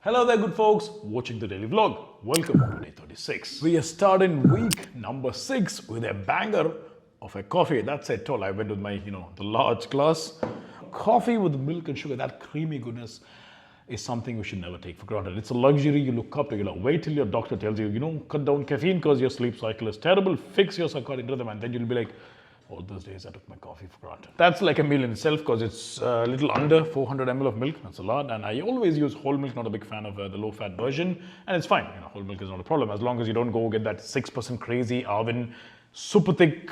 Hello there, good folks, watching the daily vlog. Welcome to day 36. We are starting week number 6 with a banger of a coffee. That's it all. I went with my, the large glass. Coffee with milk and sugar, that creamy goodness is something we should never take for granted. It's a luxury you look up to. Wait till your doctor tells you, cut down caffeine because your sleep cycle is terrible. Fix your circadian rhythm, and then you'll be like, all those days I took my coffee for granted. That's like a meal in itself because it's a little under 400 ml of milk. That's a lot. And I always use whole milk, not a big fan of the low-fat version. And it's fine. Whole milk is not a problem as long as you don't go get that 6% crazy Arvin, super thick,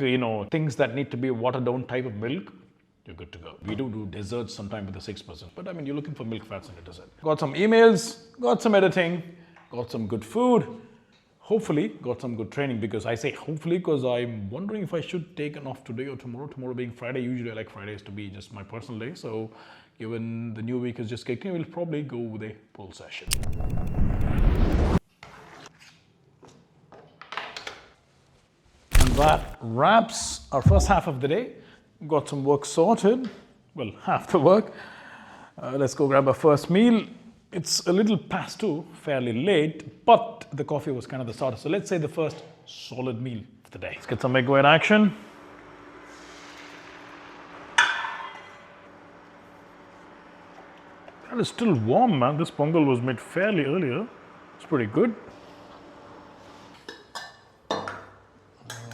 things that need to be watered down type of milk. You're good to go. We do desserts sometime with the 6%. But I mean, you're looking for milk fats in a dessert. Got some emails, got some editing, got some good food. Hopefully got some good training, because I say hopefully because I'm wondering if I should take an off today or tomorrow. Tomorrow being Friday, usually I like Fridays to be just my personal day. So given the new week has just kicked in, we'll probably go with a pull session. And that wraps our first half of the day. Got some work sorted. Well, half the work. Let's go grab our first meal. It's a little past 2, fairly late, but the coffee was kind of the starter. So let's say the first solid meal of the day. Let's get some egg white action. That is still warm, man. This pongal was made fairly earlier. It's pretty good.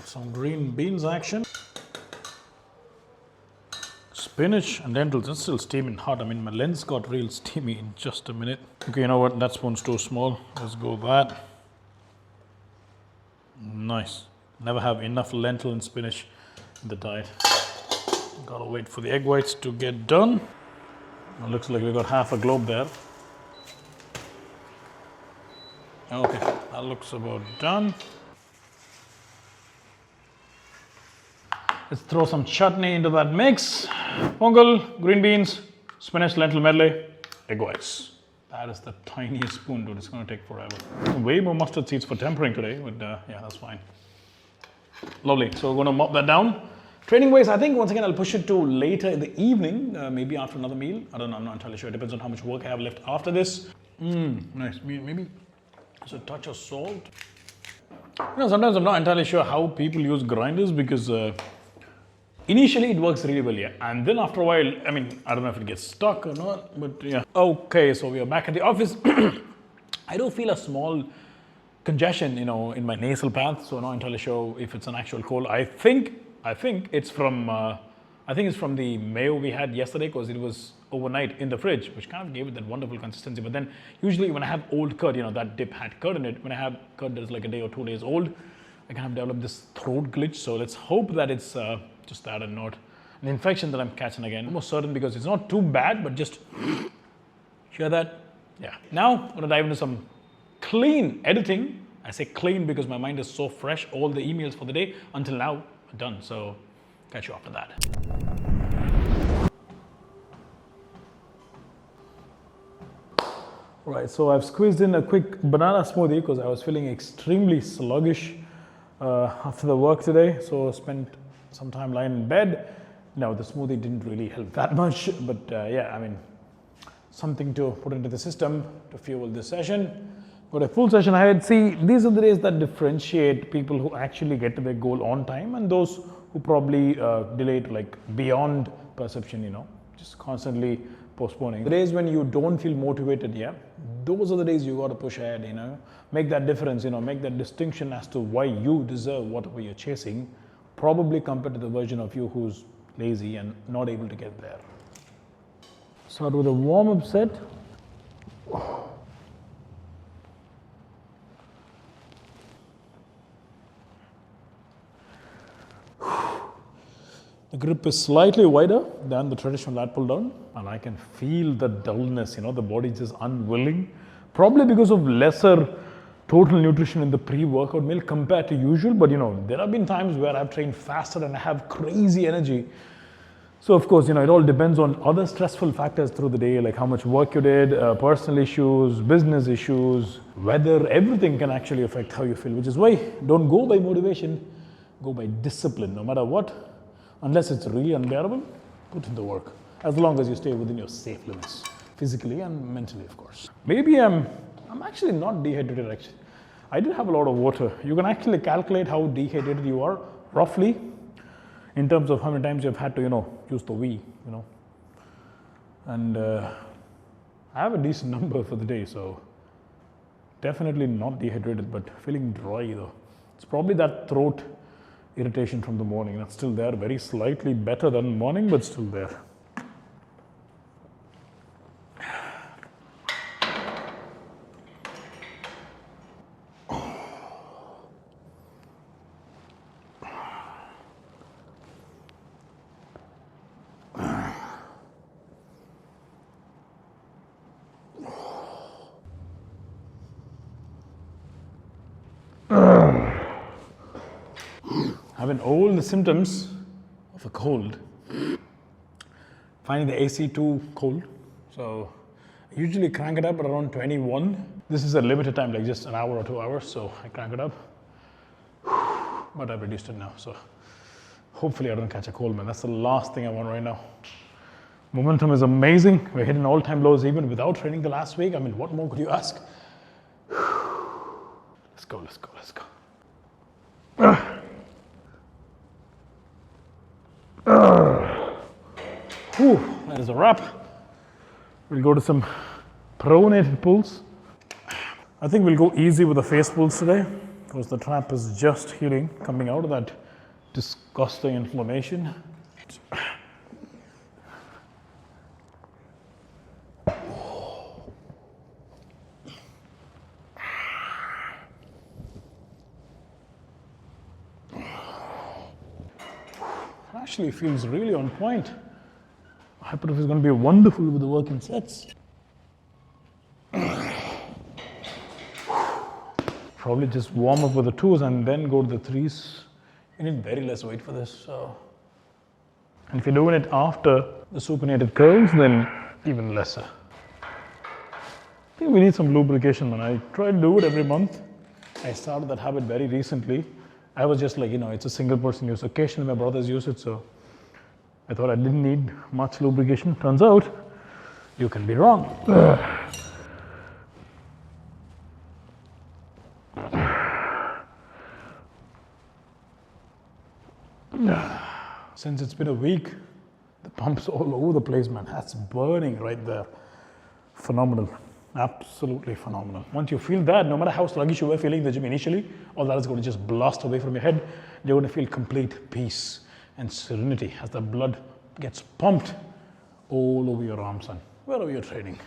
Some green beans action. Spinach and lentils, it's still steaming hot. I mean, my lens got real steamy in just a minute. Okay, you know what? That spoon's too small. Let's go with that. Nice. Never have enough lentil and spinach in the diet. Gotta wait for the egg whites to get done. It looks like we got half a globe there. Okay, that looks about done. Let's throw some chutney into that mix. Pongal, green beans, spinach, lentil medley, egg whites. That is the tiniest spoon, dude. It's going to take forever. Way more mustard seeds for tempering today, but yeah, that's fine. Lovely. So we're going to mop that down. Training wise, I think once again I'll push it to later in the evening, maybe after another meal. I don't know, I'm not entirely sure. It depends on how much work I have left after this. Nice. Maybe just a touch of salt. Sometimes I'm not entirely sure how people use grinders, because initially it works really well, yeah. And then after a while, I mean, I don't know if it gets stuck or not, but yeah. Okay, so we are back at the office. I do feel a small congestion, in my nasal path, so I'm not entirely sure if it's an actual cold. I think it's from, the mayo we had yesterday, because it was overnight in the fridge, which kind of gave it that wonderful consistency. But then usually when I have old curd, that dip had curd in it. When I have curd that is like a day or 2 days old, I kind of developed this throat glitch. So let's hope that it's just that and not an infection that I'm catching again. Almost certain, because it's not too bad, but just hear that? Yeah. Now I'm going to dive into some clean editing. I say clean because my mind is so fresh. All the emails for the day until now are done. So catch you after that. Right, so I've squeezed in a quick banana smoothie because I was feeling extremely sluggish after the work today. So I spent some time lying in bed. No, the smoothie didn't really help that much, but yeah, I mean, something to put into the system to fuel this session. Got a full session ahead. See, these are the days that differentiate people who actually get to their goal on time and those who probably delay it like beyond perception, just constantly postponing. The days when you don't feel motivated, yeah, those are the days you got to push ahead, make that difference, make that distinction as to why you deserve whatever you're chasing, probably compared to the version of you who's lazy and not able to get there. Start with a warm-up set. The grip is slightly wider than the traditional lat pull down, and I can feel the dullness, the body just unwilling, probably because of lesser total nutrition in the pre-workout meal compared to usual. But there have been times where I've trained faster and I have crazy energy. So of course, it all depends on other stressful factors through the day, like how much work you did, personal issues, business issues, weather, everything can actually affect how you feel, which is why don't go by motivation, go by discipline, no matter what. Unless it's really unbearable, put in the work, as long as you stay within your safe limits. physically and mentally, of course. Maybe I'm actually not dehydrated actually. I did have a lot of water. You can actually calculate how dehydrated you are roughly in terms of how many times you've had to, use the wee, And I have a decent number for the day, so definitely not dehydrated, but feeling dry though. It's probably that throat irritation from the morning that's still there, very slightly better than morning, but still there. Having all the symptoms of a cold, finding the AC too cold, so I usually crank it up at around 21. This is a limited time, like just an hour or 2 hours, so I crank it up, but I've reduced it now, so hopefully I don't catch a cold, man. That's the last thing I want right now. Momentum is amazing. We're hitting all-time lows even without training the last week. I mean, what more could you ask? Let's go, let's go, let's go. Whew, that is a wrap. We'll go to some pronated pulls. I think we'll go easy with the face pulls today because the trap is just healing, coming out of that disgusting inflammation. Actually feels really on point. Hypertrophy is going to be wonderful with the working sets. Probably just warm up with the 2s and then go to the 3s. You need very less weight for this. So. And if you're doing it after the supinated curls, then even lesser. I think we need some lubrication, man. I try to do it every month. I started that habit very recently. I was just like, it's a single person use. Occasionally my brothers use it, so I thought I didn't need much lubrication. Turns out, you can be wrong. Since it's been a week, the pump's all over the place, man. That's burning right there. Phenomenal. Absolutely phenomenal. Once you feel that, no matter how sluggish you were feeling in the gym initially, all that is going to just blast away from your head. You're going to feel complete peace and serenity as the blood gets pumped all over your arms and wherever you're training.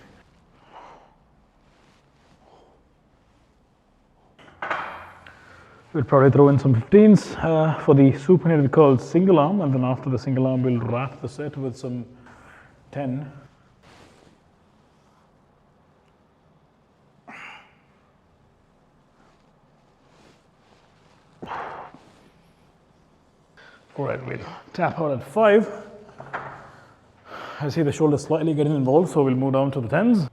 We'll probably throw in some 15s for the supinated curls single arm, and then after the single arm, we'll wrap the set with some 10. All right, we'll tap out at 5. I see the shoulder slightly getting involved, so we'll move down to the 10s.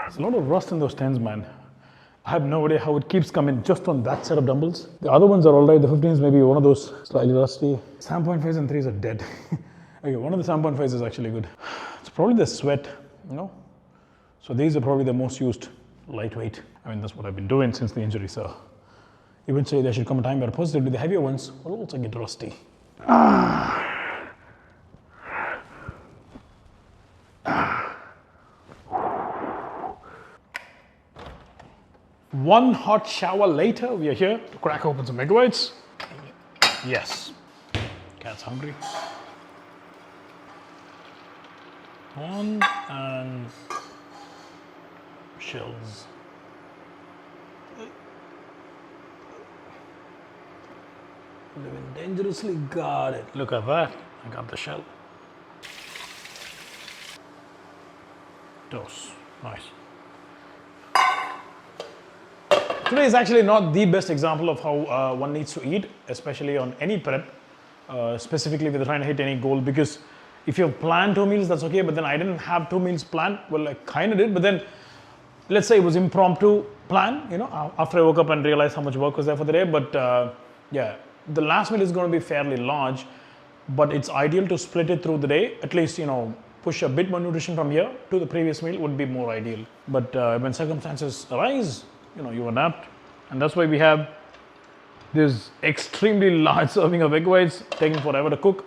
There's a lot of rust in those 10s, man. I have no idea how it keeps coming just on that set of dumbbells. The other ones are all right. The 15s maybe one of those slightly rusty. Standpoint 5s and 3s are dead. Okay, one of the standpoint 5s is actually good. It's probably the sweat, So these are probably the most used lightweight. I mean, that's what I've been doing since the injury, so eventually there should come a time where positively the heavier ones will also get rusty. One hot shower later, we are here to crack open some Bodyweights. Yes, cat's hungry. On and shells. Living dangerously guarded. Look at that, I got the shell. Dose, nice. Today is actually not the best example of how one needs to eat, especially on any prep. specifically with trying to hit any goal, because if you have planned 2 meals, that's okay, but then I didn't have 2 meals planned. Well, I kind of did, but then let's say it was impromptu plan, after I woke up and realized how much work was there for the day. But yeah, the last meal is going to be fairly large, but it's ideal to split it through the day. At least, push a bit more nutrition from here to the previous meal would be more ideal. But when circumstances arise, you adapt. And that's why we have this extremely large serving of egg whites, taking forever to cook.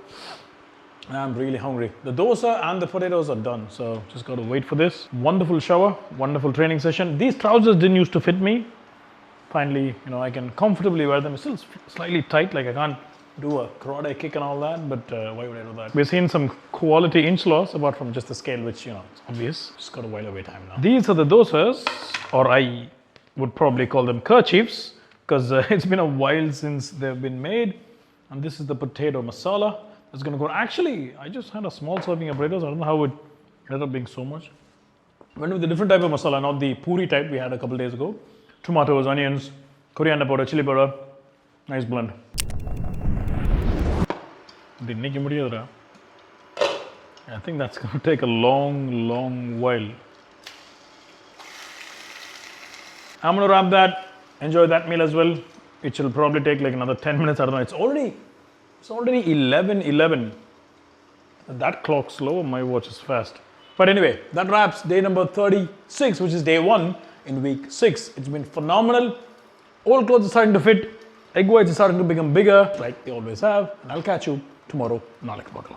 I'm really hungry. The dosa and the potatoes are done, so just got to wait for this. Wonderful shower, wonderful training session. These trousers didn't used to fit me. Finally, I can comfortably wear them. It's still slightly tight, like I can't do a karate kick and all that, but why would I do that? We're seeing some quality inch loss, apart from just the scale, which, it's obvious. Just got to while away time now. These are the dosas, or I would probably call them kerchiefs, because it's been a while since they've been made. And this is the potato masala. It's going to go. Actually, I just had a small serving of potatoes. I don't know how it ended up being so much. Went with a different type of masala, not the puri type we had a couple days ago. Tomatoes, onions, coriander powder, chili powder. Nice blend. I think that's going to take a long while. I'm going to wrap that. Enjoy that meal as well. It shall probably take like another 10 minutes. I don't know. It's already 11:11. That clock's slow. My watch is fast. But anyway, that wraps day number 36, which is day 1 in week 6. It's been phenomenal. Old clothes are starting to fit. Egg whites are starting to become bigger, like they always have. And I'll catch you tomorrow. Nalik Bakla.